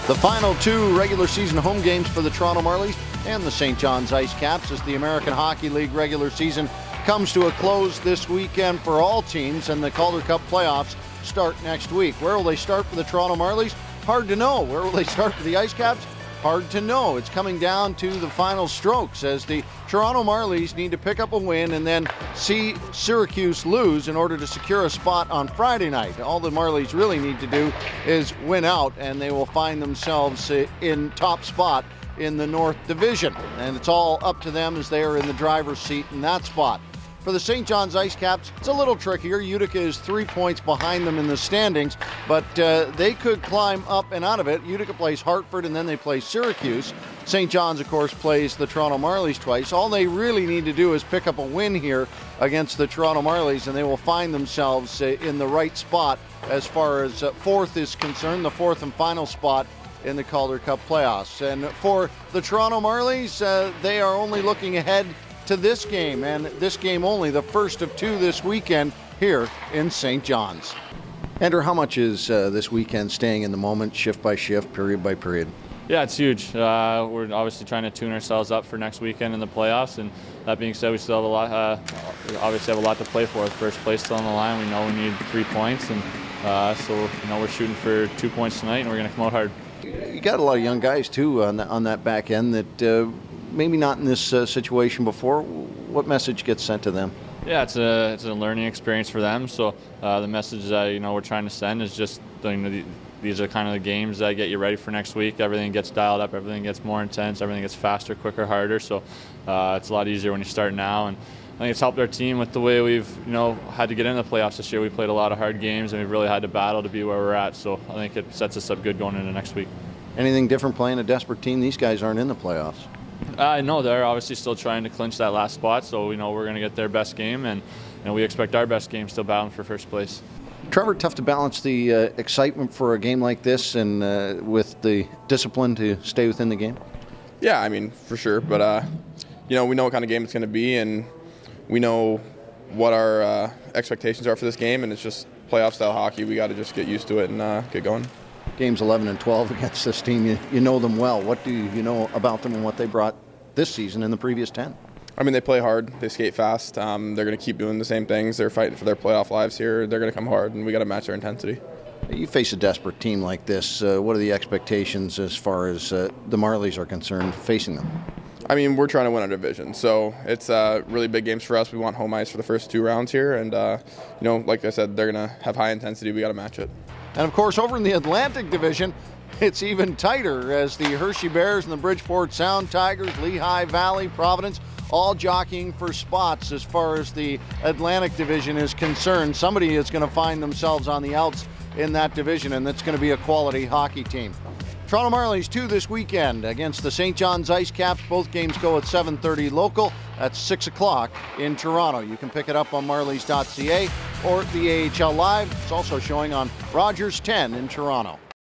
The final two regular season home games for the Toronto Marlies and the St. John's IceCaps as the American Hockey League regular season comes to a close this weekend for all teams, and the Calder Cup playoffs start next week. Where will they start for the Toronto Marlies? Hard to know. Where will they start for the IceCaps? Hard to know. It's coming down to the final strokes as the Toronto Marlies need to pick up a win and then see Syracuse lose in order to secure a spot on Friday night. All the Marlies really need to do is win out, and they will find themselves in top spot in the North Division. And it's all up to them as they are in the driver's seat in that spot. For the St. John's IceCaps, it's a little trickier. Utica is 3 points behind them in the standings, but they could climb up and out of it. Utica plays Hartford, and then they play Syracuse. St. John's, of course, plays the Toronto Marlies twice. All they really need to do is pick up a win here against the Toronto Marlies, and they will find themselves in the right spot as far as fourth is concerned, the fourth and final spot in the Calder Cup playoffs. And for the Toronto Marlies, they are only looking ahead to this game, and this game only, the first of two this weekend here in St. John's. Andrew, how much is this weekend staying in the moment, shift by shift, period by period? Yeah, it's huge. We're obviously trying to tune ourselves up for next weekend in the playoffs, and that being said, we still have a lot. We obviously have a lot to play for. First place still on the line. We know we need 3 points, and so we're shooting for 2 points tonight, and we're going to come out hard. You got a lot of young guys too on that back end that maybe not in this situation before. What message gets sent to them? Yeah, it's a learning experience for them. So the message that we're trying to send is just these are kind of the games that get you ready for next week. Everything gets dialed up, everything gets more intense, everything gets faster, quicker, harder. So it's a lot easier when you start now, and I think it's helped our team with the way we've had to get into the playoffs this year. We played a lot of hard games, and we've really had to battle to be where we're at. So I think it sets us up good going into next week. Anything different playing a desperate team? These guys aren't in the playoffs. No, they're obviously still trying to clinch that last spot, so we know we're going to get their best game, and we expect our best game, still battling for first place. Trevor, tough to balance the excitement for a game like this and with the discipline to stay within the game? Yeah, I mean, for sure, but we know what kind of game it's going to be, and we know what our expectations are for this game, and it's just playoff-style hockey. We got to just get used to it and get going. Games 11 and 12 against this team, you know them well. What do you know about them and what they brought this season and the previous 10? I mean, they play hard. They skate fast. They're going to keep doing the same things. They're fighting for their playoff lives here. They're going to come hard, and we got to match their intensity. You face a desperate team like this. What are the expectations as far as the Marlies are concerned facing them? I mean, we're trying to win our division, so it's really big games for us. We want home ice for the first 2 rounds here, and like I said, they're going to have high intensity. We got to match it. And of course, over in the Atlantic Division, it's even tighter as the Hershey Bears and the Bridgeport Sound Tigers, Lehigh Valley, Providence, all jockeying for spots as far as the Atlantic Division is concerned. Somebody is going to find themselves on the outs in that division, and that's going to be a quality hockey team. Toronto Marlies 2 this weekend against the St. John's IceCaps. Both games go at 7:30 local. That's 6 o'clock in Toronto. You can pick it up on marlies.ca or the AHL Live. It's also showing on Rogers 10 in Toronto.